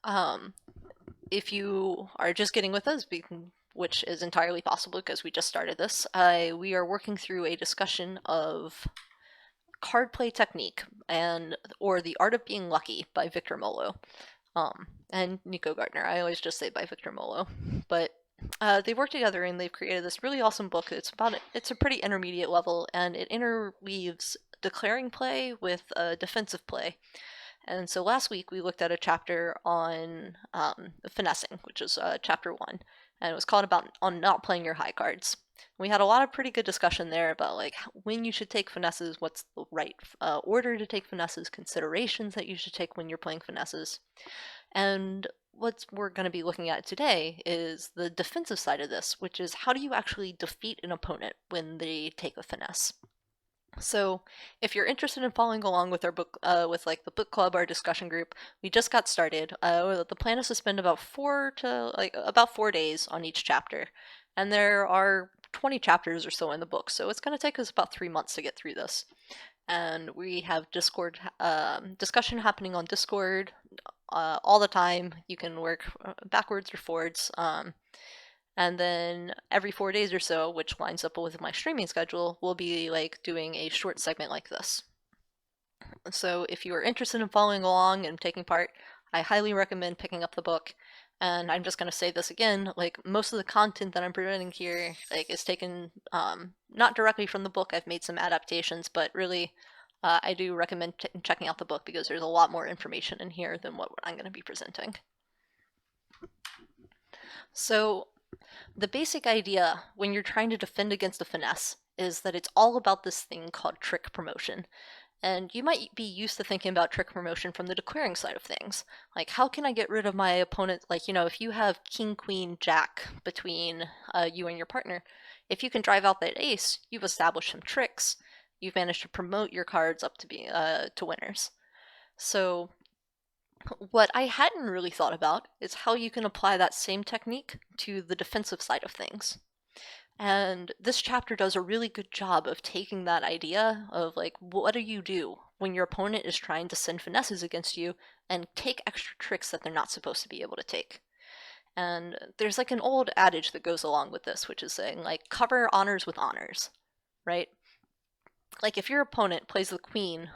Um, if you are just getting with us, which is entirely possible because we just started this, we are working through a discussion of card play technique or the art of being lucky by Victor Mollo, and Nico Gardner. I always just say by Victor Mollo, but they work together and they've created this really awesome book. It's a pretty intermediate level, and it interweaves declaring play with defensive play. And so last week we looked at a chapter on finessing, which is chapter 1, and it was called about on not playing your high cards. We had a lot of pretty good discussion there about like when you should take finesses, what's the right order to take finesses, considerations that you should take when you're playing finesses. And what we're going to be looking at today is the defensive side of this, which is how do you actually defeat an opponent when they take a finesse. So, if you're interested in following along with our book, with like the book club, our discussion group, we just got started. The plan is to spend about 4 days on each chapter, and there are 20 chapters or so in the book, so it's going to take us about 3 months to get through this. And we have Discord discussion happening on Discord all the time. You can work backwards or forwards. And then every 4 days or so, which lines up with my streaming schedule, we'll be like doing a short segment like this. So if you are interested in following along and taking part, I highly recommend picking up the book. And I'm just going to say this again, like most of the content that I'm presenting here like is taken not directly from the book. I've made some adaptations, but really I do recommend checking out the book because there's a lot more information in here than what I'm going to be presenting. So the basic idea when you're trying to defend against a finesse is that it's all about this thing called trick promotion. And you might be used to thinking about trick promotion from the declaring side of things. Like, how can I get rid of my opponent? Like, if you have king, queen, jack between you and your partner, if you can drive out that ace, you've established some tricks. You've managed to promote your cards up to be to winners. So what I hadn't really thought about is how you can apply that same technique to the defensive side of things. And this chapter does a really good job of taking that idea of like, what do you do when your opponent is trying to send finesses against you and take extra tricks that they're not supposed to be able to take. And there's like an old adage that goes along with this, which is saying like, cover honors with honors, right? Like if your opponent plays the queen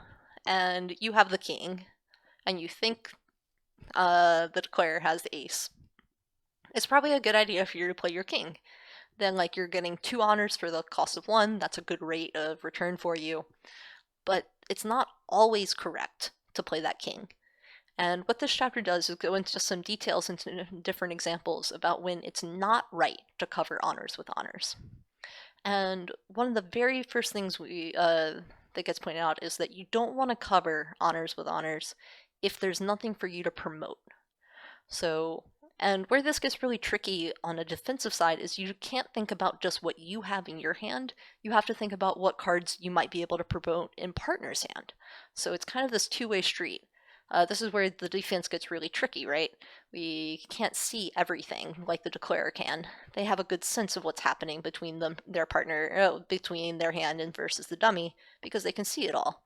and you have the king and you think the declarer has the ace, it's probably a good idea for you to play your king. Then like you're getting 2 honors for the cost of 1, that's a good rate of return for you. But it's not always correct to play that king. And what this chapter does is go into some details into different examples about when it's not right to cover honors with honors. And one of the very first things that gets pointed out is that you don't want to cover honors with honors if there's nothing for you to promote. So, and where this gets really tricky on a defensive side is you can't think about just what you have in your hand. You have to think about what cards you might be able to promote in partner's hand. So it's kind of this two-way street. This is where the defense gets really tricky, right? We can't see everything like the declarer can. They have a good sense of what's happening between their partner, between their hand and versus the dummy, because they can see it all.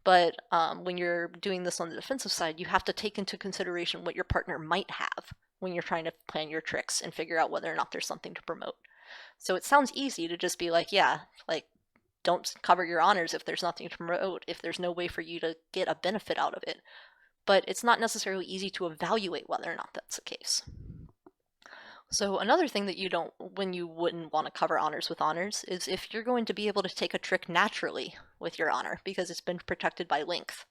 But when you're doing this on the defensive side, you have to take into consideration what your partner might have when you're trying to plan your tricks and figure out whether or not there's something to promote. So it sounds easy to just be like, yeah, like don't cover your honors if there's nothing to promote, if there's no way for you to get a benefit out of it. But it's not necessarily easy to evaluate whether or not that's the case. So another thing that when you wouldn't want to cover honors with honors is if you're going to be able to take a trick naturally with your honor because it's been protected by length.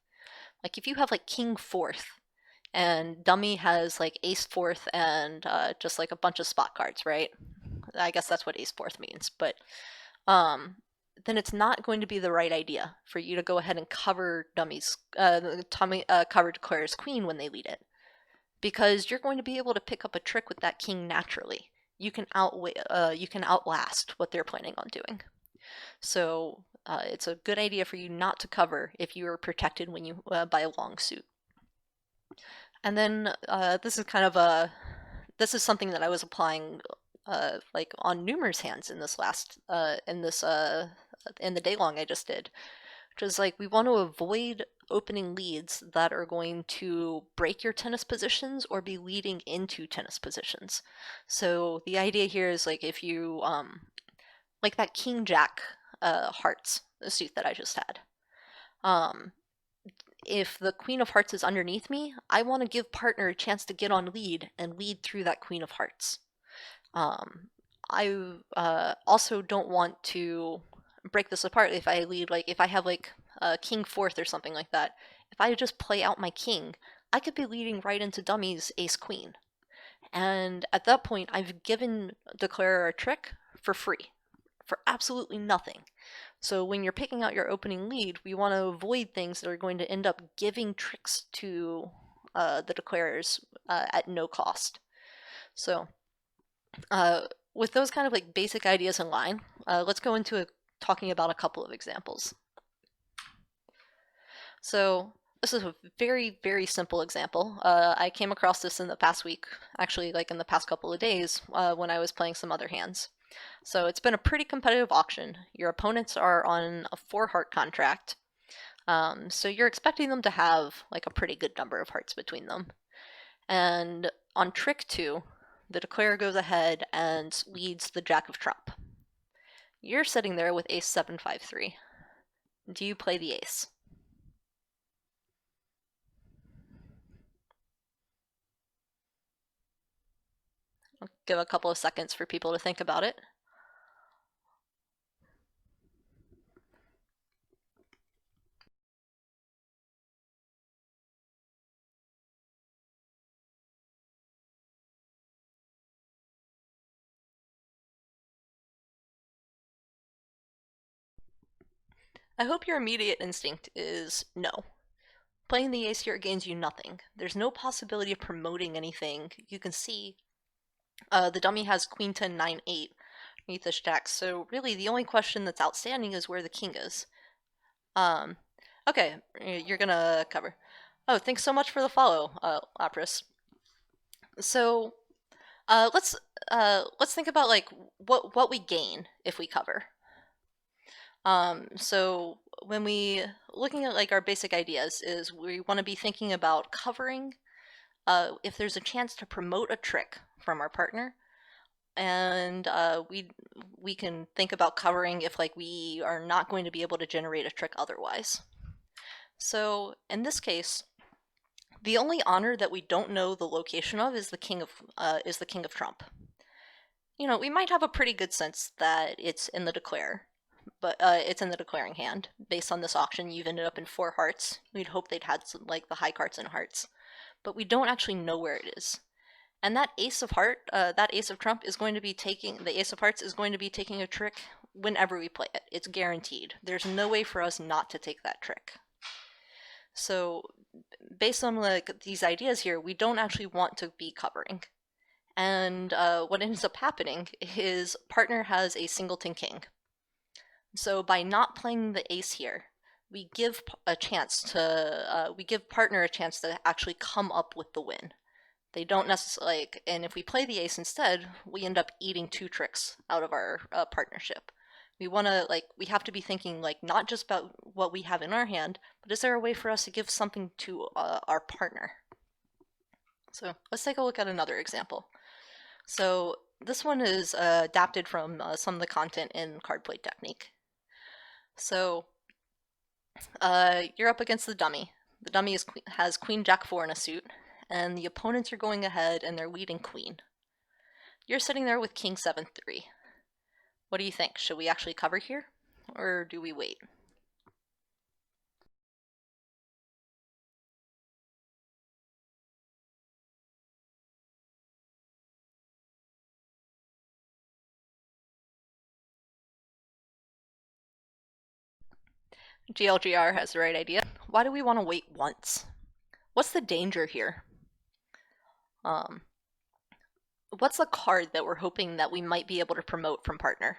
Like if you have like king fourth and dummy has like ace fourth and just like a bunch of spot cards, right? I guess that's what ace fourth means, but then it's not going to be the right idea for you to go ahead and cover cover declarer's queen when they lead it, because you're going to be able to pick up a trick with that king naturally. You can outlast what they're planning on doing. So it's a good idea for you not to cover if you are protected when you by a long suit. And then this is something that I was applying like on numerous hands in this in the day long I just did, which is like we want to avoid opening leads that are going to break your tennis positions or be leading into tennis positions. So the idea here is like if you, like that King Jack hearts, the suit that I just had. If the Queen of Hearts is underneath me, I want to give partner a chance to get on lead and lead through that Queen of Hearts. I also don't want to break this apart if I lead, like if I have like King fourth or something like that. If I just play out my king, I could be leading right into dummies ace queen. And at that point, I've given Declarer a trick for free, for absolutely nothing. So when you're picking out your opening lead, we want to avoid things that are going to end up giving tricks to the declarers at no cost. So with those kind of like basic ideas in line, let's go into talking about a couple of examples. So this is a very, very simple example. I came across this in the past week, actually like in the past couple of days when I was playing some other hands. So it's been a pretty competitive auction. Your opponents are on a 4-heart contract. So you're expecting them to have like a pretty good number of hearts between them. And on trick 2, the declarer goes ahead and leads the Jack of Trump. You're sitting there with ace 7-5-3. Do you play the ace? I'll give a couple of seconds for people to think about it. I hope your immediate instinct is no. Playing the ace here gains you nothing. There's no possibility of promoting anything. You can see the dummy has queen 10, 9, 8 beneath this jack, so really the only question that's outstanding is where the king is. Okay, you're gonna cover. Oh, thanks so much for the follow, Lapras. So let's think about like what we gain if we cover. So when we looking at like our basic ideas is we want to be thinking about covering if there's a chance to promote a trick from our partner, and we can think about covering if like we are not going to be able to generate a trick otherwise. So in this case, the only honor that we don't know the location of is the king of Trump. You know, we might have a pretty good sense that it's in the declare, but it's in the declaring hand. Based on this auction, you've ended up in 4 hearts. We'd hope they'd had some, like the high cards and hearts, but we don't actually know where it is. And that ace of Trump is going to be taking the ace of hearts is going to be taking a trick whenever we play it. It's guaranteed. There's no way for us not to take that trick. So, based on like these ideas here, we don't actually want to be covering. And what ends up happening is partner has a singleton king. So by not playing the ace here, we give partner a chance to actually come up with the win. They don't necessarily like, and if we play the ace instead, we end up eating 2 tricks out of our partnership. We want to we have to be thinking like not just about what we have in our hand, but is there a way for us to give something to our partner? So let's take a look at another example. So this one is adapted from some of the content in card play technique. So you're up against the dummy. The dummy has Queen Jack 4 in a suit, and the opponents are going ahead and they're leading Queen. You're sitting there with King 7-3. What do you think? Should we actually cover here, or do we wait? GLGR has the right idea. Why do we want to wait once? What's the danger here? What's the card that we're hoping that we might be able to promote from partner?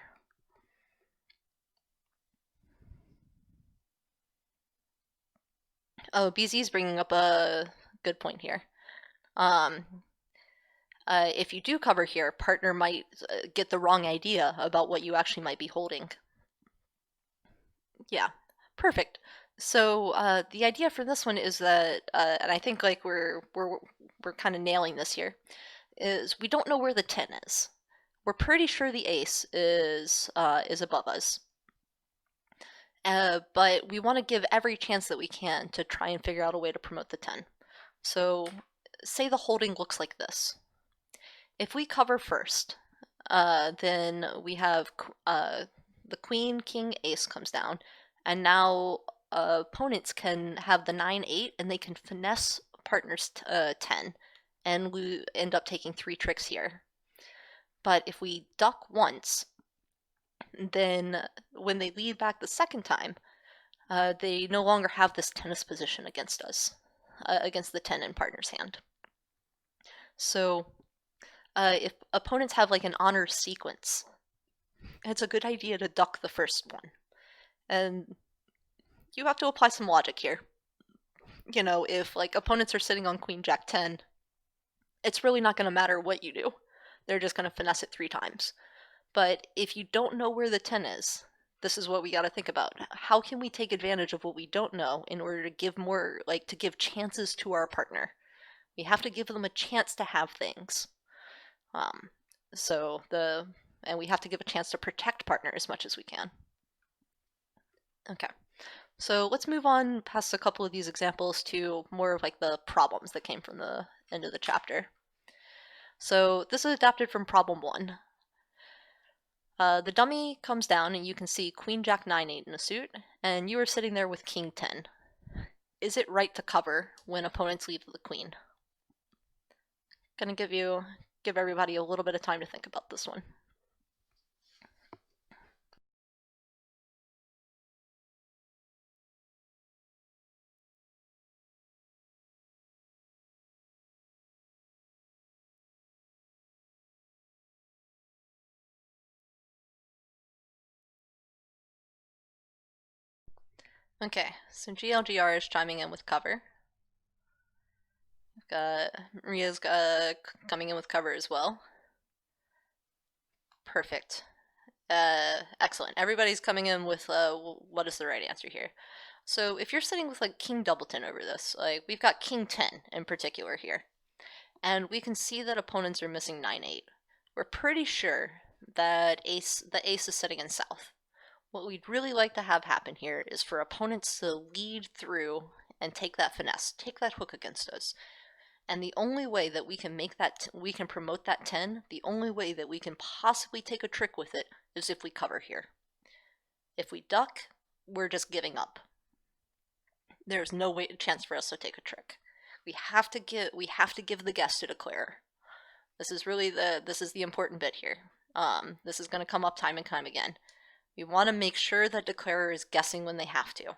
Oh, BZ's bringing up a good point here. If you do cover here, partner might get the wrong idea about what you actually might be holding. Yeah, perfect. So the idea for this one is that, and I think like we're kind of nailing this here, is we don't know where the 10 is. We're pretty sure the ace is above us, but we want to give every chance that we can to try and figure out a way to promote the 10. So say the holding looks like this. If we cover first, then we have the queen, king, ace comes down, and now opponents can have the 9-8 and they can finesse partners 10, and we end up taking 3 tricks here. But if we duck once, then when they lead back the second time, they no longer have this tennis position against us, against the 10 in partner's hand. So if opponents have like an honor sequence, it's a good idea to duck the first one. And you have to apply some logic here. You know, if like opponents are sitting on queen jack 10, it's really not going to matter what you do. They're just going to finesse it 3 times. But if you don't know where the 10 is, this is what we got to think about. How can we take advantage of what we don't know in order to give more, like to give chances to our partner? We have to give them a chance to have things. Um, and we have to give a chance to protect partner as much as we can. Okay. So let's move on past a couple of these examples to more of like the problems that came from the end of the chapter. So this is adapted from problem 1. The dummy comes down and you can see queen jack 9-8 in a suit, and you are sitting there with king 10. Is it right to cover when opponents leave the queen? Gonna give everybody a little bit of time to think about this one. Okay, so GLGR is chiming in with cover. Maria's coming in with cover as well. Perfect. Excellent. Everybody's coming in with what is the right answer here. So if you're sitting with like king doubleton over this, like we've got king 10 in particular here, and we can see that opponents are missing 9-8. We're pretty sure that the ace is sitting in south. What we'd really like to have happen here is for opponents to lead through and take that finesse, take that hook against us. And the only way that we can make that, we can promote that 10, the only way that we can possibly take a trick with it is if we cover here. If we duck, we're just giving up. There's no chance for us to take a trick. We have to give the guess to declare. This is the important bit here. This is going to come up time and time again. We want to make sure that declarer is guessing when they have to.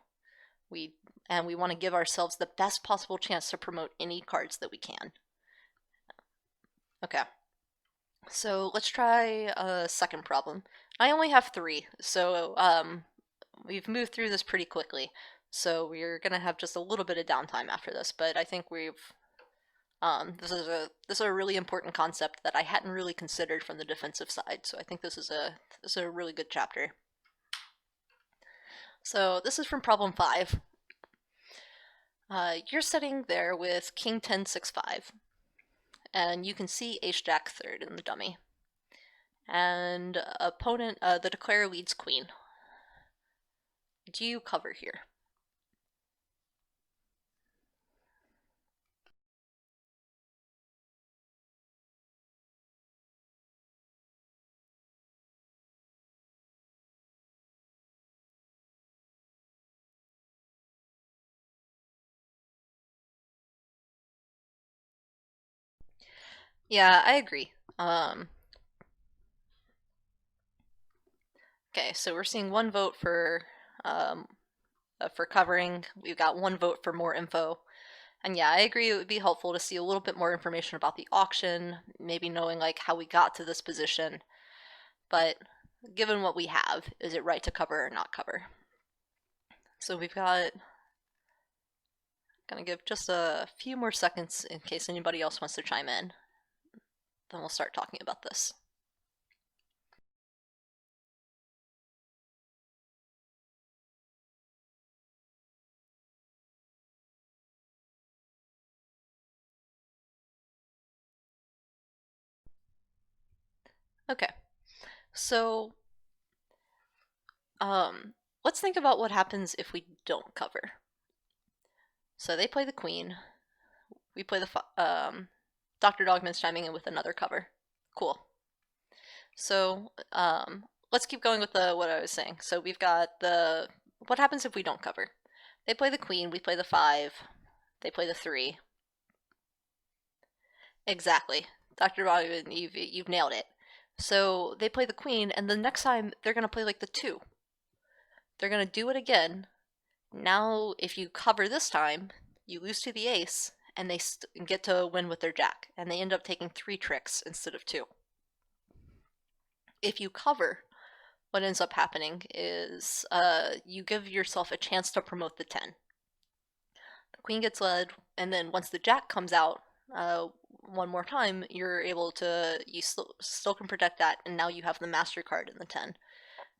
We want to give ourselves the best possible chance to promote any cards that we can. Okay. So let's try a second problem. I only have 3, so we've moved through this pretty quickly. So we're gonna have just a little bit of downtime after this, but I think this is a really important concept that I hadn't really considered from the defensive side. So I think this is a really good chapter. So this is from problem 5. You're sitting there with king 10 6-5, and you can see ace jack 3rd in the dummy. And opponent, the declarer leads queen. Do you cover here? Yeah, I agree. Okay, so we're seeing 1 vote for covering. We've got 1 vote for more info. And yeah, I agree it would be helpful to see a little bit more information about the auction, maybe knowing like how we got to this position. But given what we have, is it right to cover or not cover? So we've got, gonna give just a few more seconds in case anybody else wants to chime in. Then we'll start talking about this. Okay, so let's think about what happens if we don't cover. So they play the queen. We play the Dr. Dogman's chiming in with another cover. Cool. So let's keep going with what I was saying. So we've got what happens if we don't cover? They play the queen. We play the 5. They play the 3. Exactly, Dr. Dogman, you've nailed it. So they play the queen, and the next time they're gonna play like the 2. They're gonna do it again. Now, if you cover this time, you lose to the ace, and they get to win with their jack, and they end up taking 3 tricks instead of 2. If you cover, what ends up happening is you give yourself a chance to promote the 10. The queen gets led, and then once the jack comes out one more time, you're able to, you still can protect that, and now you have the master card in the 10.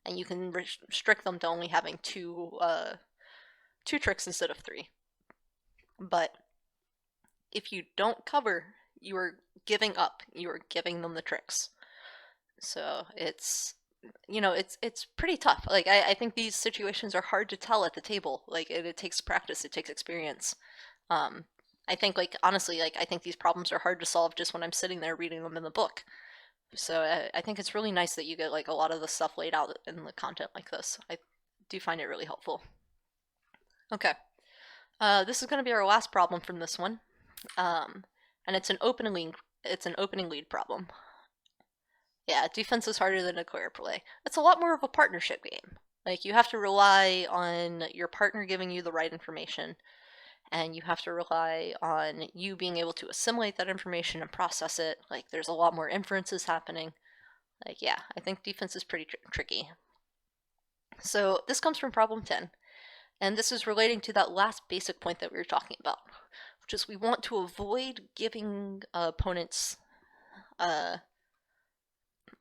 And you can restrict them to only having 2 tricks instead of 3. But if you don't cover, you are giving up. You are giving them the tricks. So it's it's pretty tough. Like I think these situations are hard to tell at the table. Like it takes practice, it takes experience. I think like honestly, like I think these problems are hard to solve just when I'm sitting there reading them in the book. So I think it's really nice that you get like a lot of the stuff laid out in the content like this. I do find it really helpful. Okay, this is going to be our last problem from this one, and it's an opening lead problem. Yeah, defense is harder than declare play. It's a lot more of a partnership game. Like you have to rely on your partner giving you the right information, and you have to rely on you being able to assimilate that information and process it. Like there's a lot more inferences happening. Like yeah, I think defense is pretty tricky. So this comes from problem 10, and this is relating to that last basic point that we were talking about, which is we want to avoid giving opponents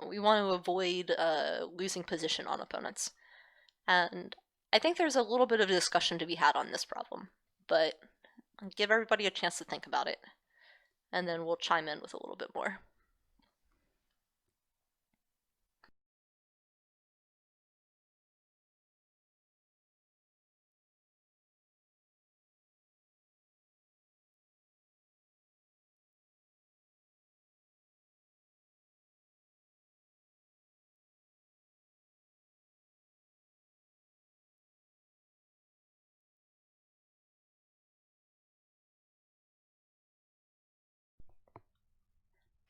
we want to avoid losing position on opponents. And I think there's a little bit of discussion to be had on this problem, but I'll give everybody a chance to think about it, and then we'll chime in with a little bit more.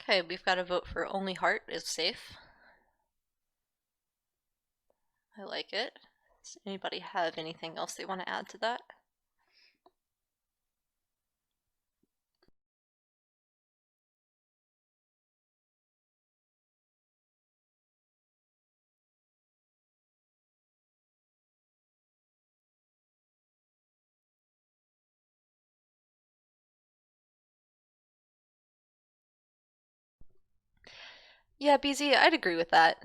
Okay, we've got a vote for only heart is safe. I like it. Does anybody have anything else they want to add to that? Yeah, BZ, I'd agree with that.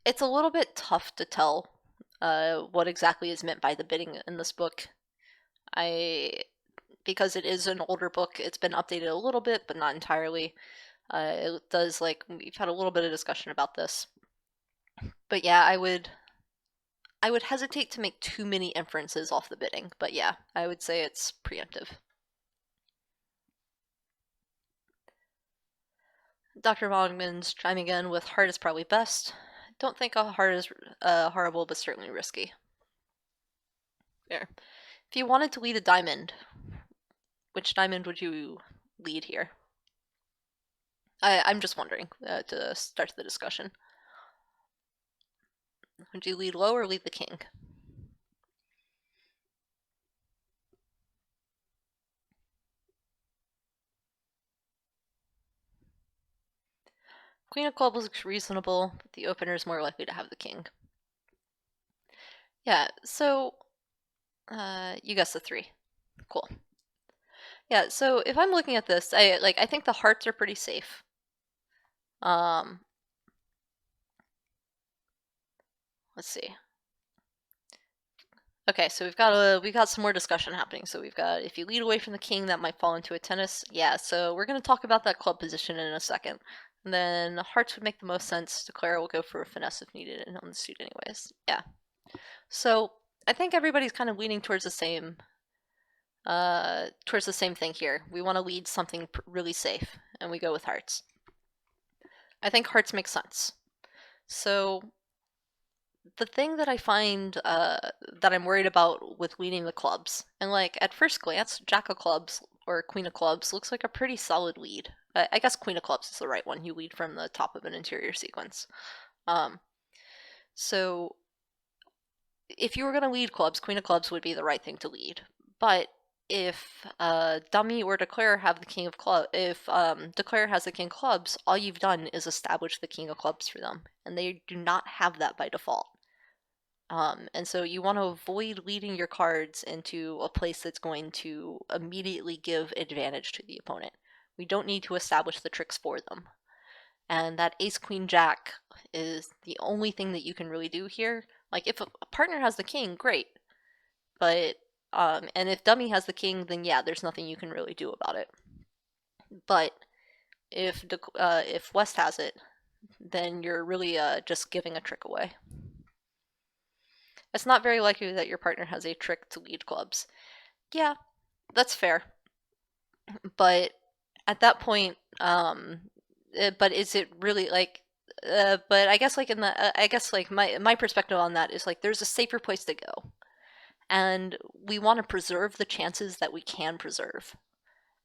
It's a little bit tough to tell what exactly is meant by the bidding in this book. Because it is an older book, it's been updated a little bit, but not entirely. It does, like, we've had a little bit of discussion about this. But yeah, I would hesitate to make too many inferences off the bidding, but yeah, I would say it's preemptive. Dr. Wongman's chiming in with heart is probably best. Don't think a heart is horrible, but certainly risky. There. If you wanted to lead a diamond, which diamond would you lead here? I'm just wondering to start the discussion. Would you lead low or lead the king? Queen of clubs looks reasonable, but the opener is more likely to have the king. Yeah, so you guessed the 3. Cool. Yeah, so if I'm looking at this, I think the hearts are pretty safe. Let's see. Okay, so we got some more discussion happening. So we've got if you lead away from the king, that might fall into a tennis. Yeah, so we're gonna talk about that club position in a second. And then hearts would make the most sense. Declare will go for a finesse if needed and on the suit anyways. Yeah. So I think everybody's kind of leaning towards the same thing here. We want to lead something really safe, and we go with hearts. I think hearts make sense. So the thing that I find that I'm worried about with leading the clubs, and like at first glance, Jack of Clubs or Queen of Clubs looks like a pretty solid lead. I guess Queen of Clubs is the right one. You lead from the top of an interior sequence. Um, so if you were going to lead clubs, Queen of Clubs would be the right thing to lead. But if Dummy or Declare have the King of Clubs, if Declare has the King of Clubs, all you've done is establish the King of Clubs for them, and they do not have that by default. And so you want to avoid leading your cards into a place that's going to immediately give advantage to the opponent. We don't need to establish the tricks for them. And that Ace Queen Jack is the only thing that you can really do here. Like if a partner has the king, great. But and if Dummy has the king, then yeah, there's nothing you can really do about it. But if West has it, then you're really just giving a trick away. It's not very likely that your partner has a trick to lead clubs. Yeah, that's fair. But at that point, but is it really like? But I guess like in the, I guess like my perspective on that is like there's a safer place to go, and we want to preserve the chances that we can preserve.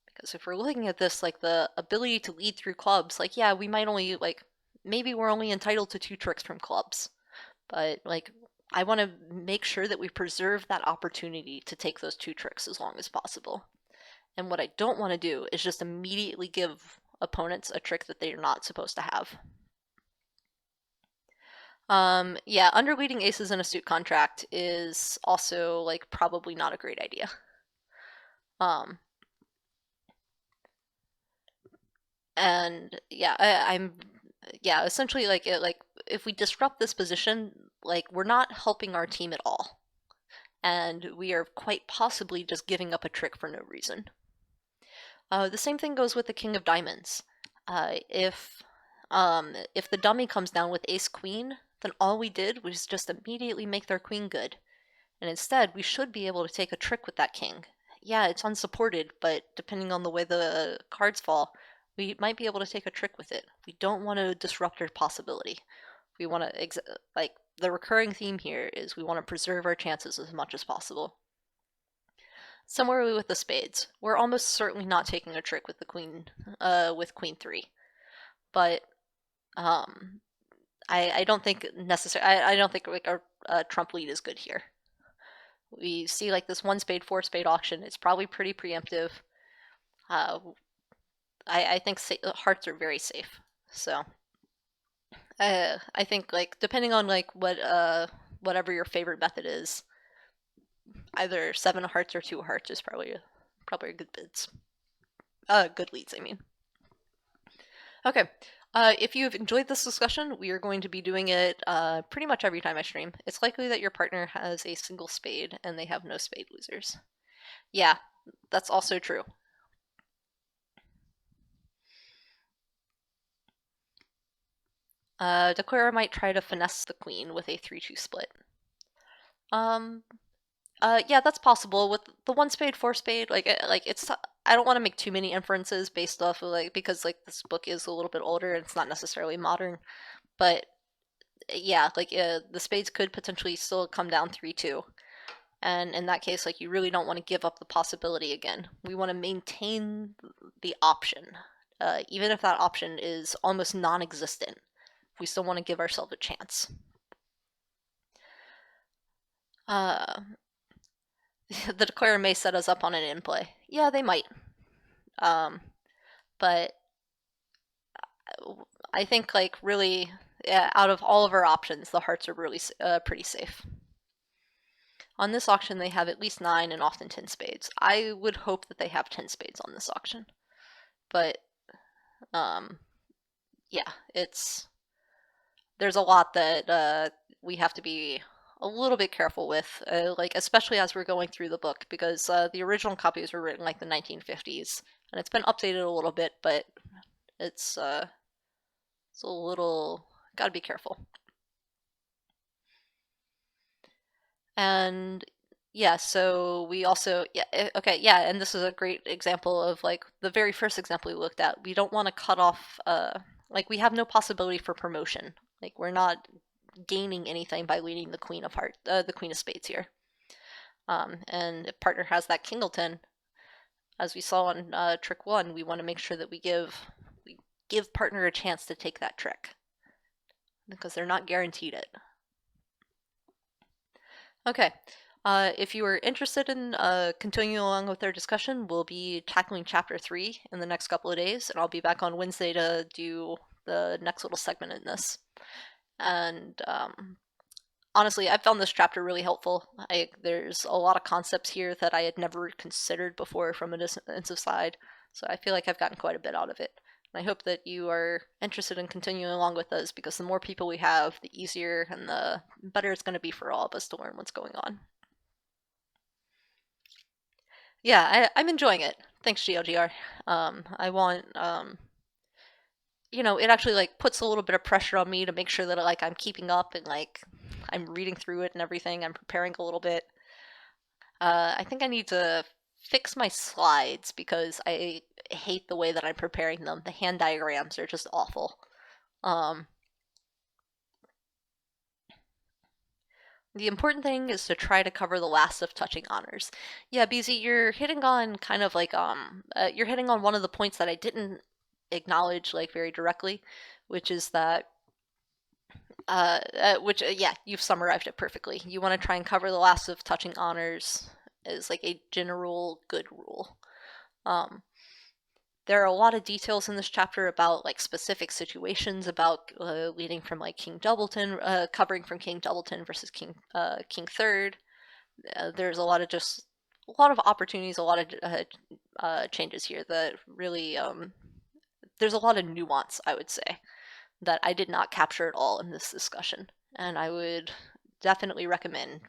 Because if we're looking at this like the ability to lead through clubs, like yeah, we might only like maybe we're only entitled to 2 tricks from clubs, but like I want to make sure that we preserve that opportunity to take those 2 tricks as long as possible. And what I don't want to do is just immediately give opponents a trick that they're not supposed to have. Yeah, underleading aces in a suit contract is also like probably not a great idea. Um, and yeah, yeah, essentially like if we disrupt this position, like we're not helping our team at all, and we are quite possibly just giving up a trick for no reason. The same thing goes with the King of Diamonds. If the dummy comes down with Ace Queen, then all we did was just immediately make their queen good. And instead, we should be able to take a trick with that king. Yeah, it's unsupported, but depending on the way the cards fall, we might be able to take a trick with it. We don't want to disrupt our possibility. We want to, like, the recurring theme here is we want to preserve our chances as much as possible. Similarly with the spades, we're almost certainly not taking a trick with the queen, with queen 3. But um, I don't think necessarily. I don't think like our trump lead is good here. We see like this 1 spade 4 spade auction. It's probably pretty preemptive. Uh, I think hearts are very safe. So I think like depending on like whatever your favorite method is, either 7 hearts or 2 hearts is probably a good bids. Good leads, I mean. Okay. If you've enjoyed this discussion, we are going to be doing it pretty much every time I stream. It's likely that your partner has a single spade and they have no spade losers. Yeah, that's also true. Declara might try to finesse the queen with a 3-2 split. Yeah, that's possible with the 1 spade 4 spade. Like it's. I don't want to make too many inferences based off of like because like this book is a little bit older and it's not necessarily modern, but yeah, like the spades could potentially still come down 3-2, and in that case, like you really don't want to give up the possibility again. We want to maintain the option, even if that option is almost non-existent. We still want to give ourselves a chance. The declarer may set us up on an in play. Yeah, they might. But I think like really, yeah, out of all of our options, the hearts are really pretty safe. On this auction, they have at least 9 and often 10 spades. I would hope that they have 10 spades on this auction, but yeah, there's a lot that we have to be a little bit careful with, like especially as we're going through the book, because the original copies were written like the 1950s, and it's been updated a little bit, but it's It's a little, gotta be careful. And yeah, so we also, okay, yeah, and this is a great example of like the very first example we looked at. We don't want to cut off, like we have no possibility for promotion. Like we're not gaining anything by leading the the Queen of Spades here. And if partner has that Kingleton, as we saw on trick one, we want to make sure that we give partner a chance to take that trick because they're not guaranteed it. Okay. If you are interested in continuing along with our discussion, we'll be tackling chapter 3 in the next couple of days, and I'll be back on Wednesday to do the next little segment in this. And honestly, I found this chapter really helpful. There's a lot of concepts here that I had never considered before from a defensive side, so I feel like I've gotten quite a bit out of it. And I hope that you are interested in continuing along with us, because the more people we have, the easier and the better it's going to be for all of us to learn what's going on. Yeah, I'm enjoying it. Thanks, GLGR. I want, it actually like puts a little bit of pressure on me to make sure that like I'm keeping up and like I'm reading through it and everything. I'm preparing a little bit. I think I need to fix my slides because I hate the way that I'm preparing them. The hand diagrams are just awful. The important thing is to try to cover the last of touching honors. Yeah, BZ, you're hitting on kind of like you're hitting on one of the points that I didn't acknowledge like very directly, which is that yeah, you've summarized it perfectly. You want to try and cover the last of touching honors as like a general good rule. There are a lot of details in this chapter about like specific situations, about leading from like King Doubleton, covering from King Doubleton versus King Third. There's a lot of opportunities, a lot of changes here that really there's a lot of nuance, I would say, that I did not capture at all in this discussion, and I would definitely recommend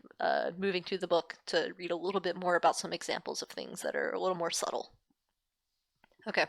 moving to the book to read a little bit more about some examples of things that are a little more subtle. Okay.